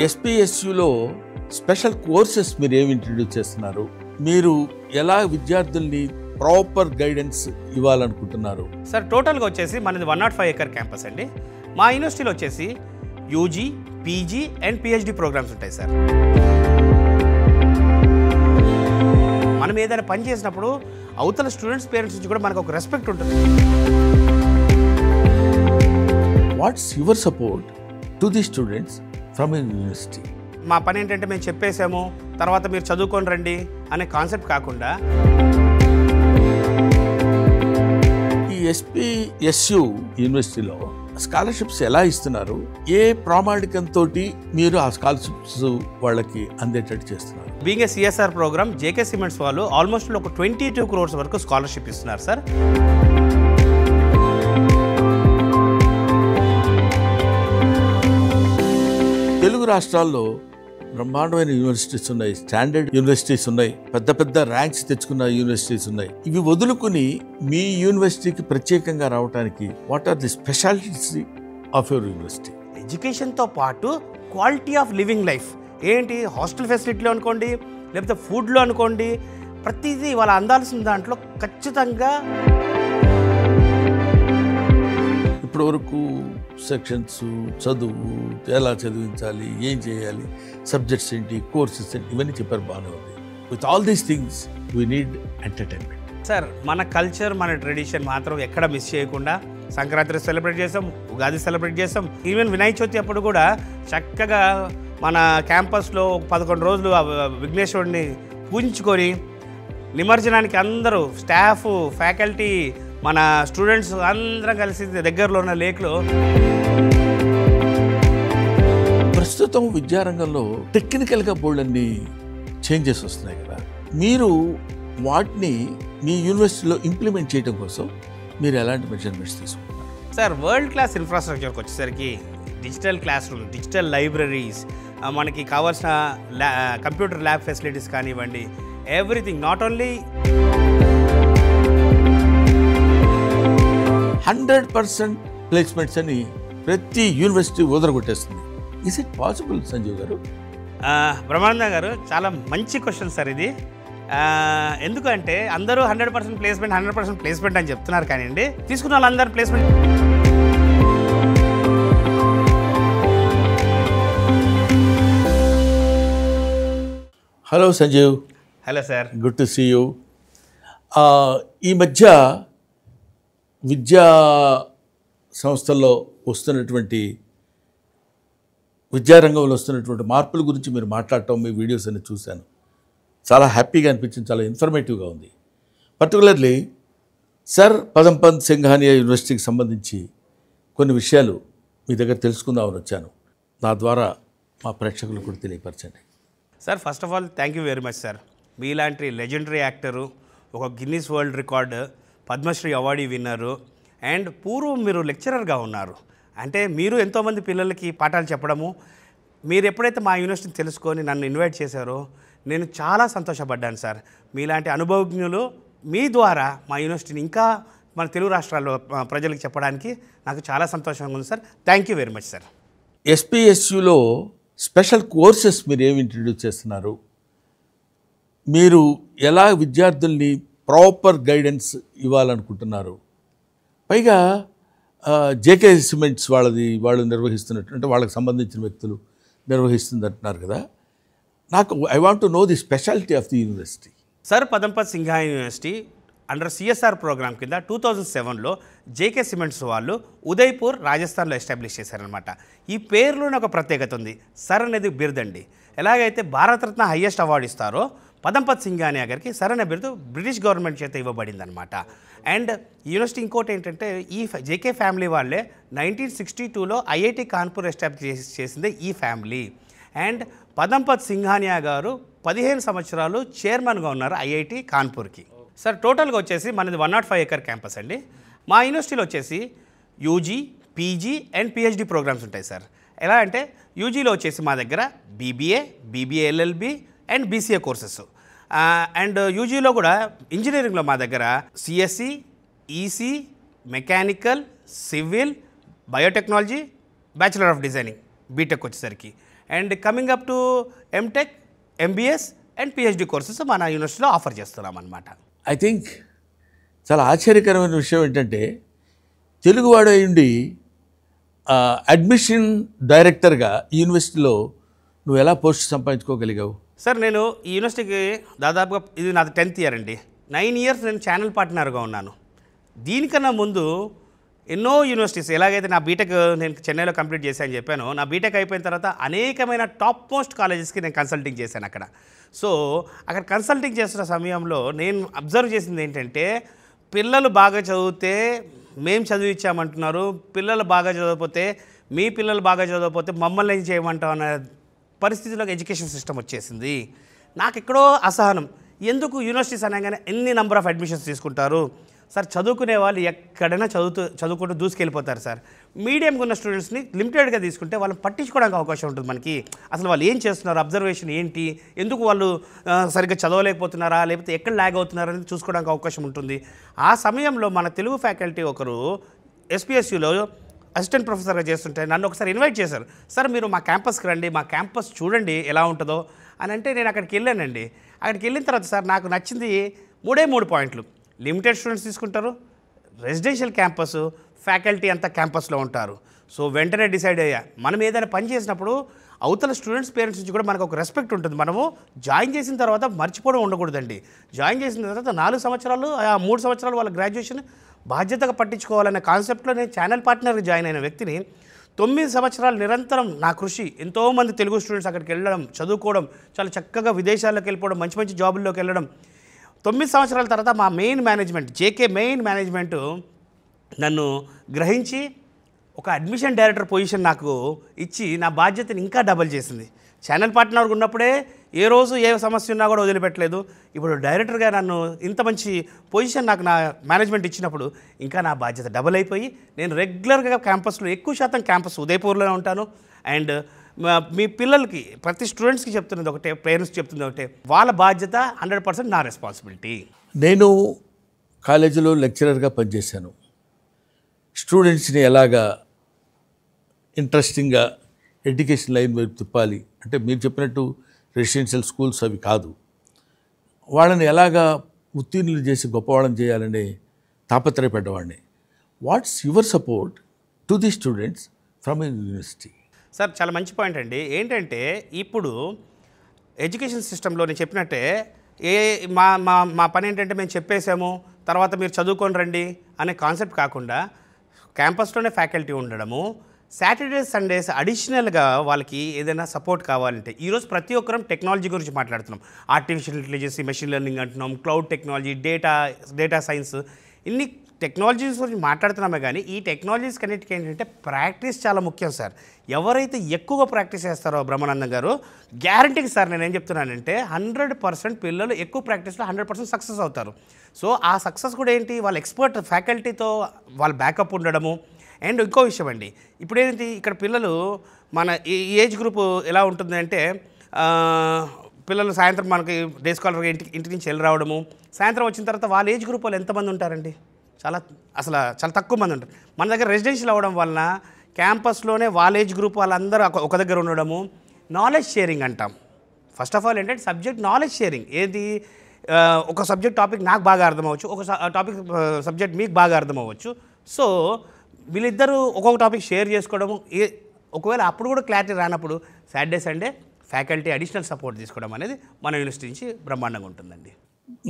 ఎస్పీఎస్యులో special courses మీరు ఏమి introduce చేస్తున్నారు? మీరు ఎలా విద్యార్థుల్ని ప్రాపర్ గైడెన్స్ ఇవ్వాలనుకుంటున్నారు? సార్ టోటల్గా వచ్చేసి మనది 105 ఎకర్ క్యాంపస్ అండి. మా యూనివర్సిటీలో వచ్చేసి UG, PG and PhD programmes ఉంటాయి సార్. మనం ఏదైనా పని చేసినప్పుడు అవతల స్టూడెంట్స్ పేరెంట్స్ నుంచి కూడా మనకు ఒక రెస్పెక్ట్ ఉంటుంది. Watts your support to the students from university? మా పని ఏంటంటే మేము చెప్పేసాము తర్వాత మీరు చదువుకొని రండి అనే కాన్సెప్ట్ కాకుండా ఈ ఎస్పీఎస్యు యూనివర్సిటీలో స్కాలర్షిప్స్ ఎలా ఇస్తున్నారు? ఏ ప్రామాణికంతో మీరు ఆ స్కాలర్షిప్స్ వాళ్ళకి అందేటట్టు చేస్తున్నారు? Being a CSR program JK cements వాళ్ళు ఆల్మోస్ట్ ఒక 22 crores వరకు స్కాలర్షిప్ ఇస్తున్నారు సార్. తెలుగు రాష్ట్రాల్లో బ్రహ్మాండమైన యూనివర్సిటీస్ ఉన్నాయి, స్టాండర్డ్ యూనివర్సిటీస్ ఉన్నాయి, పెద్ద పెద్ద ర్యాంక్స్ తెచ్చుకున్న యూనివర్సిటీస్ ఉన్నాయి. ఇవి వదులుకుని మీ యూనివర్సిటీకి ప్రత్యేకంగా రావడానికి what are the specialities of your university? ఎడ్యుకేషన్తో పాటు క్వాలిటీ ఆఫ్ లివింగ్ లైఫ్ ఏంటి, హాస్టల్ ఫెసిలిటీలో అనుకోండి లేకపోతే ఫుడ్లో అనుకోండి, ప్రతిదీ వాళ్ళ అందాల్సిన దాంట్లో ఖచ్చితంగా. ఇప్పటి వరకు సెక్షన్స్, చదువు ఎలా చదివించాలి, ఏం చేయాలి, సబ్జెక్ట్స్ ఏంటి, కోర్సెస్ ఏంటి, ఇవన్నీ చెప్పారు, బాగానే ఉంది. With all these things we need entertainment. Sir మన కల్చర్, మన ట్రెడిషన్ మాత్రం ఎక్కడ మిస్ చేయకుండా సంక్రాంతి సెలబ్రేట్ చేసాం, ఉగాది సెలబ్రేట్ చేసాం, ఈవెన్ వినాయక చవితి అప్పుడు కూడా చక్కగా మన క్యాంపస్లో 11 రోజులు విఘ్నేశ్వరుడిని పూజించుకొని నిమజ్జనానికి అందరూ స్టాఫ్, ఫ్యాకల్టీ, మన స్టూడెంట్స్ అందరం కలిసి దగ్గరలో ఉన్న లేక్లో. ప్రస్తుతం విద్యారంగంలో టెక్నికల్గా బోల్డన్ని చేంజెస్ వస్తున్నాయి కదా, మీరు వాటిని మీ యూనివర్సిటీలో ఇంప్లిమెంట్ చేయడం కోసం మీరు ఎలాంటి మెజర్మెంట్స్ తీసుకుంటున్నారు? సార్ వరల్డ్ క్లాస్ ఇన్ఫ్రాస్ట్రక్చర్కి వచ్చేసరికి digital classroom, digital libraries, మనకి కావాల్సిన కంప్యూటర్ ల్యాబ్ ఫెసిలిటీస్ కానివ్వండి, ఎవ్రీథింగ్. నాట్ ఓన్లీ 100% ప్లేస్మెంట్స్ అని ప్రతి యూనివర్సిటీ వదలగొట్టేస్తుంది. Is it possible Sanjeev garu? Brahmananda గారు చాలా మంచి క్వశ్చన్ సార్ ఇది. ఎందుకంటే అందరూ 100% ప్లేస్మెంట్ 100% ప్లేస్మెంట్ అని చెప్తున్నారు, కానీ అండి తీసుకున్న వాళ్ళందరూ placement. Hello Sanjeev. Hello sir, good to see you. ఈ మధ్య విద్యా సంస్థల్లో వస్తున్నటువంటి, విద్యారంగంలో వస్తున్నటువంటి మార్పుల గురించి మీరు మాట్లాడటం, మీ వీడియోస్ అన్ని చూశాను. చాలా హ్యాపీగా అనిపించింది, చాలా ఇన్ఫర్మేటివ్గా ఉంది. పర్టికులర్లీ సర్ పదంపత్ సింఘానియా యూనివర్సిటీకి సంబంధించి కొన్ని విషయాలు మీ దగ్గర తెలుసుకుందామని వచ్చాను. నా ద్వారా మా ప్రేక్షకులు కూడా తెలియపరచండి. Sir first of all thank you very much sir. మీలాంటి లెజెండరీ యాక్టరు, ఒక Guinness world record, Padmashri award winner, and పూర్వం మీరు లెక్చరర్గా ఉన్నారు. అంటే మీరు ఎంతోమంది పిల్లలకి పాఠాలు చెప్పడము, మీరు ఎప్పుడైతే మా యూనివర్సిటీని తెలుసుకొని నన్ను ఇన్వైట్ చేశారో నేను చాలా సంతోషపడ్డాను సార్. మీలాంటి అనుభవజ్ఞులు మీ ద్వారా మా యూనివర్సిటీని ఇంకా మన తెలుగు రాష్ట్రాల్లో ప్రజలకు చెప్పడానికి నాకు చాలా సంతోషంగా ఉంది sir. Thank you very much sir. ఎస్పీఎస్యులో స్పెషల్ కోర్సెస్ మీరు ఏమి ఇంట్రడ్యూస్ చేస్తున్నారు? మీరు ఎలా విద్యార్థుల్ని ప్రాపర్ గైడెన్స్ ఇవ్వాలనుకుంటున్నారు? పైగా జేకే సిమెంట్స్ వాళ్ళు నిర్వహిస్తున్నట్టు, అంటే వాళ్ళకి సంబంధించిన వ్యక్తులు నిర్వహిస్తుంది అంటున్నారు కదా. నాకు I want to know the speciality of the university. Sir Padampat Singhania university under CSR programme కింద 2007లో జేకే సిమెంట్స్ వాళ్ళు ఉదయ్పూర్, రాజస్థాన్లో ఎస్టాబ్లిష్ చేశారనమాట. ఈ పేరులోనే ఒక ప్రత్యేకత ఉంది. సర్ అనేది బిరుదండి. ఎలాగైతే భారతరత్న హయ్యెస్ట్ అవార్డు ఇస్తారో పదంపత్ సింఘానియా గారికి సర్ అనే బిరుదు బ్రిటిష్ గవర్నమెంట్ చేత ఇవ్వబడింది అనమాట. అండ్ యూనివర్సిటీ ఇంకోటి ఏంటంటే, ఈ జేకే ఫ్యామిలీ వాళ్ళే 1962లో ఐఐటి కాన్పూర్ ఎస్టాబ్లిష్ చేసిందే ఈ ఫ్యామిలీ. అండ్ పదంపత్ సింఘానియా గారు 15 సంవత్సరాలు చైర్మన్గా ఉన్నారు ఐఐటి కాన్పూర్కి. సార్ టోటల్గా వచ్చేసి మనది 105 ఎకర్ క్యాంపస్ అండి. మా యూనివర్సిటీలో వచ్చేసి UG, PG and PhD programmes ఉంటాయి సార్. ఎలా అంటే యూజీలో వచ్చేసి మా దగ్గర BBA LLB and BCA courses. And యూజీలో కూడా ఇంజనీరింగ్లో మా దగ్గర CSC, EC, mechanical, civil, biotechnology, bachelor of designing, BTech వచ్చేసరికి. And coming up to MTech, MBS and PhD courses మన యూనివర్సిటీలో ఆఫర్ చేస్తున్నాం అనమాట. ఐ థింక్ చాలా ఆశ్చర్యకరమైన విషయం ఏంటంటే తెలుగువాడు అయ్యుండి అడ్మిషన్ డైరెక్టర్గా ఈ యూనివర్సిటీలో నువ్వు ఎలా పోస్ట్ సంపాదించుకోగలిగావు? సార్ నేను ఈ యూనివర్సిటీకి దాదాపుగా ఇది నాది 10th ఇయర్ అండి. 9 years నేను ఛానల్ పార్ట్నర్గా ఉన్నాను. దీనికన్నా ముందు ఎన్నో యూనివర్సిటీస్, ఎలాగైతే నా బీటెక్ నేను చెన్నైలో కంప్లీట్ చేశాను చెప్పాను, నా బీటెక్ అయిపోయిన తర్వాత అనేకమైన టాప్ మోస్ట్ కాలేజెస్కి నేను కన్సల్టింగ్ చేశాను అక్కడ. సో అక్కడ కన్సల్టింగ్ చేస్తున్న సమయంలో నేను అబ్జర్వ్ చేసింది ఏంటంటే, పిల్లలు బాగా చదివితే మేము చదివించామంటున్నారు, పిల్లలు బాగా చదవకపోతే మీ పిల్లలు బాగా చదవకపోతే మమ్మల్ని ఏం చేయమంటాం అన్న పరిస్థితిలోకి ఎడ్యుకేషన్ సిస్టమ్ వచ్చేసింది. నాకు ఎక్కడో అసహనం, ఎందుకు యూనివర్సిటీస్ అనగానే ఎన్ని నెంబర్ ఆఫ్ అడ్మిషన్స్ తీసుకుంటారు సార్, చదువుకునే వాళ్ళు ఎక్కడైనా చదువుకుంటూ దూసుకెళ్ళిపోతారు సార్. మీడియంగా ఉన్న స్టూడెంట్స్ని లిమిటెడ్గా తీసుకుంటే వాళ్ళని పట్టించుకోవడానికి అవకాశం ఉంటుంది మనకి. అసలు వాళ్ళు ఏం చేస్తున్నారు, అబ్జర్వేషన్ ఏంటి, ఎందుకు వాళ్ళు సరిగ్గా చదవలేకపోతున్నారా, లేకపోతే ఎక్కడ ల్యాగ్ అవుతున్నారా అనేది చూసుకోవడానికి అవకాశం ఉంటుంది. ఆ సమయంలో మన తెలుగు ఫ్యాకల్టీ ఒకరు ఎస్పీఎస్యూలో అసిస్టెంట్ ప్రొఫెసర్గా చేస్తుంటే నన్ను ఒకసారి ఇన్వైట్ చేశారు. సార్ మీరు మా క్యాంపస్కి రండి, మా క్యాంపస్ చూడండి ఎలా ఉంటుందో అని అంటే నేను అక్కడికి వెళ్ళానండి. అక్కడికి వెళ్ళిన తర్వాత సార్ నాకు నచ్చింది 3 పాయింట్లు. లిమిటెడ్ స్టూడెంట్స్ తీసుకుంటారు, రెసిడెన్షియల్ క్యాంపస్, ఫ్యాకల్టీ అంతా క్యాంపస్లో ఉంటారు. సో వెంటనే డిసైడ్ అయ్యా, మనం ఏదైనా పని చేసినప్పుడు అవతల స్టూడెంట్స్ పేరెంట్స్ నుంచి కూడా మనకు ఒక రెస్పెక్ట్ ఉంటుంది. మనము జాయిన్ చేసిన తర్వాత మర్చిపోవడం ఉండకూడదండి. జాయిన్ చేసిన తర్వాత 4 సంవత్సరాలు, 3 సంవత్సరాలు వాళ్ళ గ్రాడ్యుయేషన్ బాధ్యతగా పట్టించుకోవాలనే కాన్సెప్ట్లో నేను ఛానల్ పార్ట్నర్గా జాయిన్ అయిన వ్యక్తిని 9 సంవత్సరాలు నిరంతరం నా కృషి, ఎంతోమంది తెలుగు స్టూడెంట్స్ అక్కడికి వెళ్ళడం, చదువుకోవడం, చాలా చక్కగా విదేశాల్లోకి వెళ్ళిపోవడం, మంచి మంచి జాబుల్లోకి వెళ్ళడం. 9 సంవత్సరాల తర్వాత మా main management, JK main management నన్ను గ్రహించి ఒక అడ్మిషన్ డైరెక్టర్ పొజిషన్ నాకు ఇచ్చి నా బాధ్యతని ఇంకా డబల్ చేసింది. ఛానల్ పార్ట్నర్గా ఉన్నప్పుడే ఏ రోజు ఏ సమస్య ఉన్నా కూడా వదిలిపెట్టలేదు. ఇప్పుడు డైరెక్టర్గా నన్ను ఇంత మంచి పొజిషన్ నాకు నా మేనేజ్మెంట్ ఇచ్చినప్పుడు ఇంకా నా బాధ్యత డబల్ అయిపోయి నేను రెగ్యులర్గా క్యాంపస్లో, ఎక్కువ శాతం క్యాంపస్ ఉదయపూర్లోనే ఉంటాను. అండ్ మీ పిల్లలకి, ప్రతి స్టూడెంట్స్కి చెప్తున్నది ఒకటే, పేరెంట్స్ చెప్తున్నది ఒకటే, వాళ్ళ బాధ్యత 100% నా రెస్పాన్సిబిలిటీ. నేను కాలేజీలో లెక్చరర్గా పనిచేశాను. స్టూడెంట్స్ని ఎలాగా ఇంట్రెస్టింగ్గా ఎడ్యుకేషన్ లైన్ వైపు తిప్పాలి అంటే, మీరు చెప్పినట్టు రెసిడెన్షియల్ స్కూల్స్ అవి కాదు, వాళ్ళని ఎలాగా ఉత్తీర్ణులు చేసి గొప్పవాళ్ళని చేయాలని తాపత్రయపడ్డవాడిని. What's your support to the students from university? Sir చాలా మంచి పాయింట్ అండి. ఏంటంటే ఇప్పుడు ఎడ్యుకేషన్ సిస్టంలో నేను చెప్పినట్టే మా మా మా పని ఏంటంటే మేము చెప్పేసాము తర్వాత మీరు చదువుకొని రండి అనే కాన్సెప్ట్ కాకుండా క్యాంపస్లోనే ఫ్యాకల్టీ ఉండడము, సాటర్డే సండేస్ అడిషనల్గా వాళ్ళకి ఏదైనా సపోర్ట్ కావాలంటే, ఈరోజు ప్రతి ఒక్కరం టెక్నాలజీ గురించి మాట్లాడుతున్నాం. ఆర్టిఫిషియల్ ఇంటెలిజెన్స్, మెషిన్ లెర్నింగ్ అంటున్నాం, క్లౌడ్ టెక్నాలజీ, డేటా సైన్స్, ఇన్ని టెక్నాలజీస్ గురించి మాట్లాడుతున్నామే. కానీ ఈ టెక్నాలజీస్ కన్నిటికీ ఏంటంటే ప్రాక్టీస్ చాలా ముఖ్యం సార్. ఎవరైతే ఎక్కువగా ప్రాక్టీస్ చేస్తారో బ్రహ్మానందం గారు, గ్యారంటీకి సార్ నేను ఏం చెప్తున్నానంటే 100% పిల్లలు ఎక్కువ ప్రాక్టీస్లో 100% సక్సెస్ అవుతారు. సో ఆ సక్సెస్ కూడా ఏంటి, వాళ్ళ ఎక్స్పర్ట్ ఫ్యాకల్టీతో వాళ్ళ బ్యాకప్ ఉండడము. అండ్ ఇంకో విషయం అండి, ఇప్పుడు ఏంటి ఇక్కడ పిల్లలు మన ఈ ఏజ్ గ్రూప్ ఎలా ఉంటుంది అంటే, పిల్లలు సాయంత్రం మనకి డే స్కాలర్గా ఇంటి నుంచి వెళ్ళి రావడము, సాయంత్రం వచ్చిన తర్వాత వాళ్ళ ఏజ్ గ్రూప్ వాళ్ళు ఎంతమంది ఉంటారండి? చాలా తక్కువ మంది ఉంటారు. మన దగ్గర రెసిడెన్షియల్ అవ్వడం వలన క్యాంపస్లోనే వాళ్ళ ఏజ్ గ్రూప్ వాళ్ళందరూ ఒక దగ్గర ఉండడము, నాలెడ్జ్ షేరింగ్ అంటాం. ఫస్ట్ ఆఫ్ ఆల్ ఏంటంటే సబ్జెక్ట్ నాలెడ్జ్ షేరింగ్. ఏది, ఒక సబ్జెక్ట్ టాపిక్ నాకు బాగా అర్థమవచ్చు, ఒక టాపిక్ సబ్జెక్ట్ మీకు బాగా అర్థమవ్వచ్చు. సో వీళ్ళిద్దరూ ఒక్కొక్క టాపిక్ షేర్ చేసుకోవడము. ఒకవేళ అప్పుడు కూడా క్లారిటీ రానప్పుడు Saturday Sunday faculty additional support తీసుకోవడం అనేది మన యూనివర్సిటీ నుంచి బ్రహ్మాండంగా ఉంటుందండి.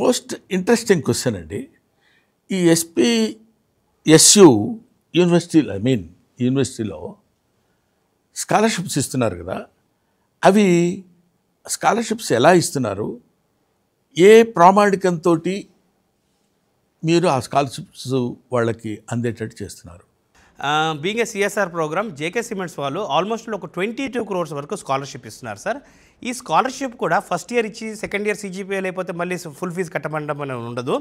మోస్ట్ ఇంట్రెస్టింగ్ క్వశ్చన్ అండి, ఈ ఎస్యు యూనివర్సిటీలో స్కాలర్షిప్స్ ఇస్తున్నారు కదా, అవి స్కాలర్షిప్స్ ఎలా ఇస్తున్నారు, ఏ ప్రామాణికంతో మీరు ఆ స్కాలర్షిప్స్ వాళ్ళకి అందేటట్టు చేస్తున్నారు? Being a CSR program, JK cements వాళ్ళు ఆల్మోస్ట్ ఒక 22 crores వరకు స్కాలర్షిప్ ఇస్తున్నారు సార్. ఈ స్కాలర్షిప్ కూడా ఫస్ట్ ఇయర్ ఇచ్చి సెకండ్ ఇయర్ CGPA లేకపోతే మళ్ళీ ఫుల్ ఫీజు కట్టమండం అనేది ఉండదు.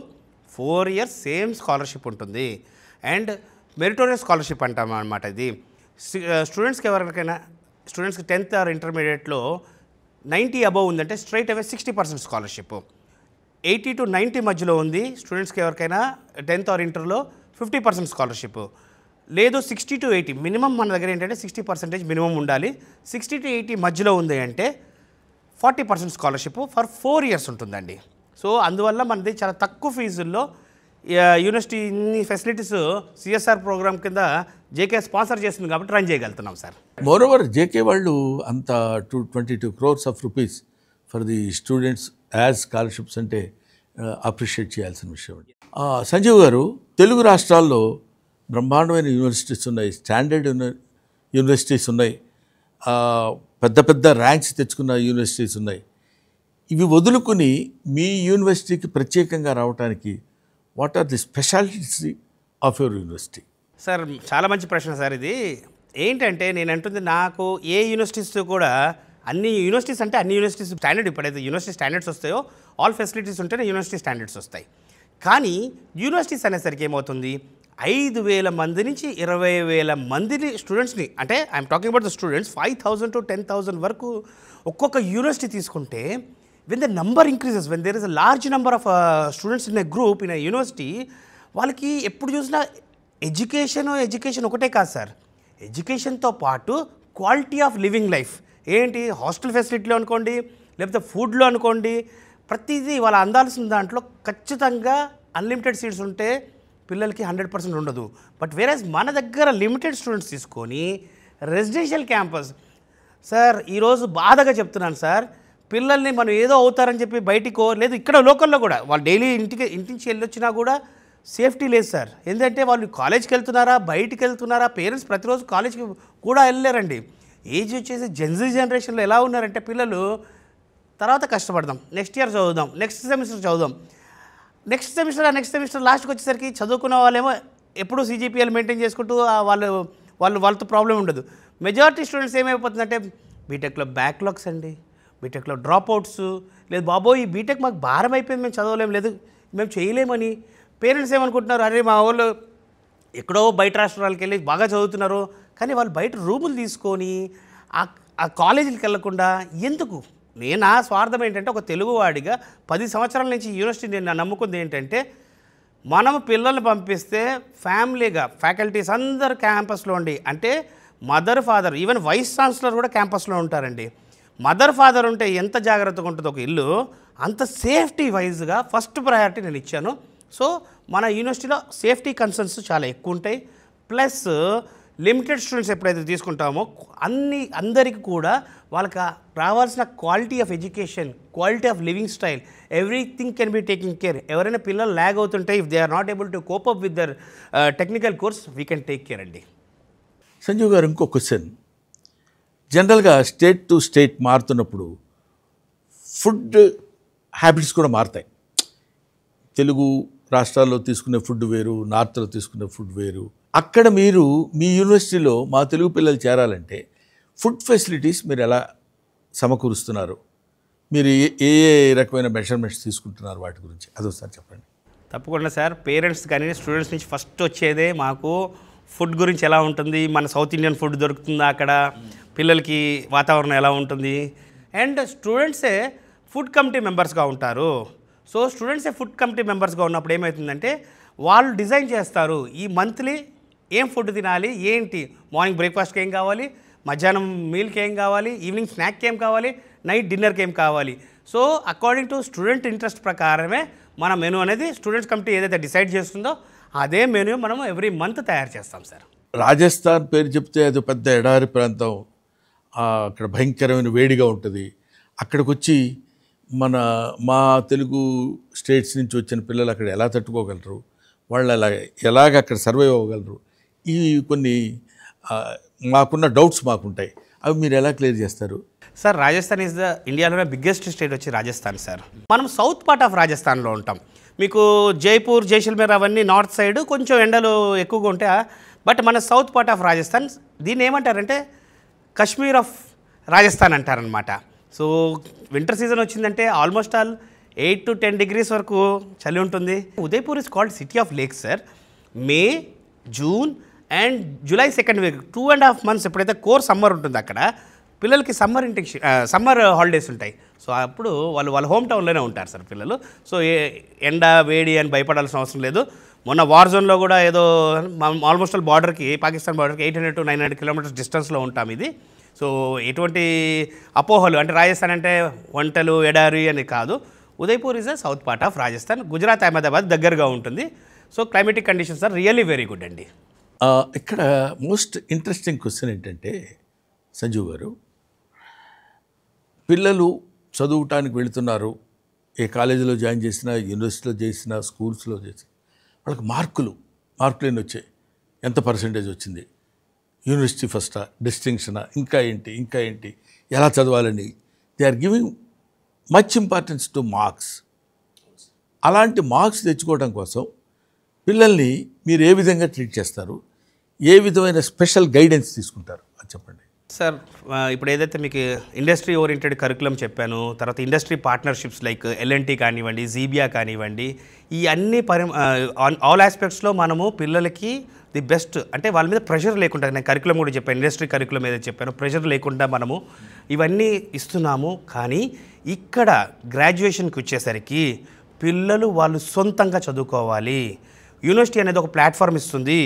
4 years సేమ్ స్కాలర్షిప్ ఉంటుంది. అండ్ మెరిటోరియస్ స్కాలర్షిప్ అంటాం అనమాట. ఇది స్టూడెంట్స్కి ఎవరికైనా, స్టూడెంట్స్కి 10th or ఇంటర్మీడియట్లో 90 above ఉందంటే స్ట్రైట్ అవే 60% స్కాలర్షిప్. 80 to 90 మధ్యలో ఉంది స్టూడెంట్స్కి ఎవరికైనా 10th or ఇంటర్లో 50% స్కాలర్షిప్. లేదు 60-80 మినిమం మన దగ్గర ఏంటంటే 60% మినిమం ఉండాలి. 60-80 మధ్యలో ఉంది అంటే 40% స్కాలర్షిప్ ఫర్ 4 years ఉంటుందండి. సో అందువల్ల మనది చాలా తక్కువ ఫీజుల్లో యూనివర్సిటీ ఇన్ని ఫెసిలిటీస్ సిఎస్ఆర్ ప్రోగ్రామ్ కింద జేకే స్పాన్సర్ చేస్తుంది కాబట్టి రన్ చేయగలుగుతున్నాం సార్. మోరోవర్ జేకే వాళ్ళు అంత 22 crores of rupees for the students as scholarships అంటే అప్రిషియేట్ చేయాల్సిన విషయం. సంజీవ్ గారు, తెలుగు రాష్ట్రాల్లో బ్రహ్మాండమైన యూనివర్సిటీస్ ఉన్నాయి, స్టాండర్డ్ యూనివర్సిటీస్ ఉన్నాయి, పెద్ద పెద్ద ర్యాంక్స్ తెచ్చుకున్న యూనివర్సిటీస్ ఉన్నాయి. ఇవి వదులుకుని మీ యూనివర్సిటీకి ప్రత్యేకంగా రావడానికి what are the specialities of your university? Sir చాలా మంచి ప్రశ్న సార్. ఇది ఏంటంటే నేను అంటుంది, నాకు ఏ యూనివర్సిటీస్ కూడా అన్ని యూనివర్సిటీస్ అంటే అన్ని యూనివర్సిటీస్ స్టాండర్డ్, ఇప్పుడైతే యూనివర్సిటీ స్టాండర్డ్స్ వస్తాయో ఆల్ ఫెసిలిటీస్ ఉంటేనే యూనివర్సిటీ స్టాండర్డ్స్ వస్తాయి. కానీ యూనివర్సిటీస్ అనేసరికి ఏమవుతుంది, 5,000 మంది నుంచి 20,000 మందిని స్టూడెంట్స్ని, అంటే I'm talking about the students 5,000 to 10,000 వరకు ఒక్కొక్క యూనివర్సిటీ తీసుకుంటే, when the number increases, when there is a large number of students in a group in a university, వాళ్ళకి ఎప్పుడు చూసినా ఎడ్యుకేషన్ ఒకటే కాదు సార్, ఎడ్యుకేషన్తో పాటు క్వాలిటీ ఆఫ్ లివింగ్ లైఫ్ ఏంటి, హాస్టల్ ఫెసిలిటీలో అనుకోండి, లేకపోతే ఫుడ్లో అనుకోండి, ప్రతిదీ వాళ్ళు అందాల్సిన దాంట్లో ఖచ్చితంగా అన్లిమిటెడ్ సీట్స్ ఉంటే పిల్లలకి 100% ఉండదు. బట్ వేరేస్ మన దగ్గర లిమిటెడ్ స్టూడెంట్స్ తీసుకొని రెసిడెన్షియల్ క్యాంపస్ సార్, ఈరోజు బాధగా చెప్తున్నాను సార్, పిల్లల్ని మనం ఏదో అవుతారని చెప్పి బయటికో లేదు ఇక్కడ లోకల్లో కూడా వాళ్ళు డైలీ ఇంటి నుంచి వెళ్ళొచ్చినా కూడా సేఫ్టీ లేదు సార్. ఎందుకంటే వాళ్ళు కాలేజ్కి వెళ్తున్నారా, బయటికి వెళ్తున్నారా, పేరెంట్స్ ప్రతిరోజు కాలేజ్కి కూడా వెళ్ళలేరండి. ఏజ్ వచ్చేసి జెన్జీ జనరేషన్లో ఎలా ఉన్నారంటే పిల్లలు, తర్వాత కష్టపడదాం, నెక్స్ట్ ఇయర్ చదువుదాం, నెక్స్ట్ సెమిస్టర్ చదువుదాం, నెక్స్ట్ సెమిస్టర్ లాస్ట్కి వచ్చేసరికి చదువుకున్న వాళ్ళేమో ఎప్పుడూ CGPL మెయింటైన్ చేసుకుంటూ వాళ్ళతో ప్రాబ్లం ఉండదు. మెజారిటీ స్టూడెంట్స్ ఏమైపోతుందంటే బీటెక్లో బ్యాక్లాగ్స్ అండి, బీటెక్లో డ్రాప్ అవుట్స్, లేదు బాబోయ్ ఈ బీటెక్ మాకు భారం అయిపోయింది, మేము చదవలేము, లేదు మేము చేయలేమని. పేరెంట్స్ ఏమనుకుంటున్నారు, అరే మా వాళ్ళు ఎక్కడో బయట రాష్ట్రాలకు వెళ్ళి బాగా చదువుతున్నారు, కానీ వాళ్ళు బయట రూములు తీసుకొని ఆ కాలేజీలకు వెళ్ళకుండా ఎందుకు? నా స్వార్థం ఏంటంటే, ఒక తెలుగువాడిగా 10 సంవత్సరాల నుంచి యూనివర్సిటీ నేను నమ్ముకుంది ఏంటంటే, మనం పిల్లల్ని పంపిస్తే ఫ్యామిలీగా ఫ్యాకల్టీస్ అందరు క్యాంపస్లో ఉండి, అంటే mother father even vice chancellor కూడా క్యాంపస్లో ఉంటారండి. మదర్ ఫాదర్ ఉంటే ఎంత జాగ్రత్తగా ఉంటుందో ఒక ఇల్లు, అంత సేఫ్టీ వైజ్గా ఫస్ట్ ప్రయారిటీ నేను ఇచ్చాను. సో మన యూనివర్సిటీలో సేఫ్టీ కన్సర్న్స్ చాలా ఎక్కువ ఉంటాయి. ప్లస్ లిమిటెడ్ స్టూడెంట్స్ ఎప్పుడైతే తీసుకుంటామో అందరికీ కూడా వాళ్ళకి రావాల్సిన quality of education, quality of living style, everything can be taking care. ఎవరైనా పిల్లలు ల్యాగ్ అవుతుంటే, if they are not able to cope up with their technical course, we can take care అండి. సంజీవ్ గారు, ఇంకో క్వశ్చన్. జనరల్గా స్టేట్ టు స్టేట్ మారుతున్నప్పుడు food habits కూడా మారుతాయి. తెలుగు రాష్ట్రాల్లో తీసుకునే ఫుడ్ వేరు, నార్త్లో తీసుకునే ఫుడ్ వేరు. అక్కడ మీరు మీ యూనివర్సిటీలో మా తెలుగు పిల్లలు చేరాలంటే ఫుడ్ ఫెసిలిటీస్ మీరు ఎలా సమకూరుస్తున్నారు, మీరు ఏ రకమైన మెజర్మెంట్స్ తీసుకుంటున్నారు, వాటి గురించి అదొకసారి చెప్పండి. తప్పకుండా సార్. పేరెంట్స్ కానీ స్టూడెంట్స్ నుంచి ఫస్ట్ వచ్చేదే మాకు ఫుడ్ గురించి ఎలా ఉంటుంది, మన సౌత్ ఇండియన్ ఫుడ్ దొరుకుతుందా అక్కడ, పిల్లలకి వాతావరణం ఎలా ఉంటుంది. అండ్ స్టూడెంట్సే ఫుడ్ కమిటీ మెంబర్స్గా ఉంటారు. సో స్టూడెంట్సే ఫుడ్ కమిటీ మెంబర్స్గా ఉన్నప్పుడు ఏమవుతుందంటే, వాళ్ళు డిజైన్ చేస్తారు ఈ మంత్లీ ఏం ఫుడ్ తినాలి, ఏంటి, మార్నింగ్ బ్రేక్ఫాస్ట్కి ఏం కావాలి, మధ్యాహ్నం మీల్కి ఏం కావాలి, ఈవినింగ్ స్నాక్కి ఏం కావాలి, నైట్ డిన్నర్కి ఏం కావాలి. So according to student interest ప్రకారమే మన మెనూ అనేది స్టూడెంట్స్ కమిటీ ఏదైతే డిసైడ్ చేస్తుందో అదే మెనూ మనం ఎవ్రీ మంత్ తయారు చేస్తాం సార్. రాజస్థాన్ పేరు చెప్తే అది పెద్ద ఎడారి ప్రాంతం, అక్కడ భయంకరమైన వేడిగా ఉంటుంది. అక్కడికి వచ్చి మా తెలుగు స్టేట్స్ నుంచి వచ్చిన పిల్లలు అక్కడ ఎలా తట్టుకోగలరు, వాళ్ళు ఎలాగ అక్కడ సర్వైవ్ అవ్వగలరు, ఈ కొన్ని మాకున్న డౌట్స్ మాకుంటాయి. అవి మీరు ఎలా క్లియర్ చేస్తారు సార్? రాజస్థాన్ ఈజ్ ద ఇండియాలోనే బిగ్గెస్ట్ స్టేట్ వచ్చి రాజస్థాన్ సార్. మనం సౌత్ పార్ట్ ఆఫ్ రాజస్థాన్లో ఉంటాం. మీకు జైపూర్, జైసల్మేర్ అవన్నీ నార్త్ సైడ్ కొంచెం ఎండలు ఎక్కువగా ఉంటాయి. బట్ మన సౌత్ పార్ట్ ఆఫ్ రాజస్థాన్, దీన్ని ఏమంటారంటే కాశ్మీర్ ఆఫ్ రాజస్థాన్ అంటారనమాట. సో వింటర్ సీజన్ వచ్చిందంటే ఆల్మోస్ట్ ఆల్ 8 to 10 degrees వరకు చలి ఉంటుంది. Udaipur is called city of lakes sir. May, June and July 2nd week 2.5 months ఎప్పుడైతే కోర్ సమ్మర్ ఉంటుంది అక్కడ పిల్లలకి సమ్మర్ హాలిడేస్ ఉంటాయి. సో అప్పుడు వాళ్ళ హోమ్ టౌన్లోనే ఉంటారు సార్ పిల్లలు. సో ఎండ వేడి అని భయపడాల్సిన అవసరం లేదు. మొన్న వార్ జోన్లో కూడా ఏదో ఆల్మోస్ట్ ఆల్ బార్డర్కి పాకిస్తాన్ బార్డర్కి 800 to 900 కిలోమీటర్స్ డిస్టెన్స్లో ఉంటాం ఇది. సో ఎటువంటి అపోహలు అంటే రాజస్థాన్ అంటే వంటలు ఎడారి అని కాదు. Udaipur is a south part of Rajasthan. Gujarat Ahmedabad దగ్గరగా ఉంటుంది. So climatic conditions are really very good అండి. ఇక్కడ మోస్ట్ ఇంట్రెస్టింగ్ క్వశ్చన్ ఏంటంటే సంజీవ్ గారు, పిల్లలు చదువుటానికి వెళుతున్నారు, ఏ కాలేజీలో జాయిన్ చేసినా, యూనివర్సిటీలో చేసినా, స్కూల్స్లో చేసినా, వాళ్ళకి మార్కులు ఎన్ని వచ్చాయి, ఎంత పర్సంటేజ్ వచ్చింది, యూనివర్సిటీ ఫస్టా, డిస్టింక్షనా, ఇంకా ఏంటి ఎలా చదవాలని they are giving much importance to marks. అలాంటి మార్క్స్ తెచ్చుకోవడం కోసం పిల్లల్ని మీరు ఏ విధంగా ట్రీట్ చేస్తారు, ఏ విధమైన స్పెషల్ గైడెన్స్ తీసుకుంటారు అది చెప్పండి. సార్ ఇప్పుడు ఏదైతే మీకు ఇండస్ట్రీ ఓరియంటెడ్ కరికులం చెప్పాను, తర్వాత ఇండస్ట్రీ పార్ట్నర్షిప్స్ లైక్ ఎల్ఎన్టీ కానివ్వండి, జీబియా కానివ్వండి, ఈ అన్ని ఆల్ ఆస్పెక్ట్స్లో మనము పిల్లలకి ది బెస్ట్ అంటే వాళ్ళ మీద ప్రెషర్ లేకుండా, నేను కరికులం కూడా చెప్పాను, ఇండస్ట్రీ కరికులం ఏదైతే చెప్పాను, ప్రెషర్ లేకుండా మనము ఇవన్నీ ఇస్తున్నాము. కానీ ఇక్కడ గ్రాడ్యుయేషన్కి వచ్చేసరికి పిల్లలు వాళ్ళు సొంతంగా చదువుకోవాలి. యూనివర్సిటీ అనేది ఒక ప్లాట్ఫామ్ ఇస్తుంది.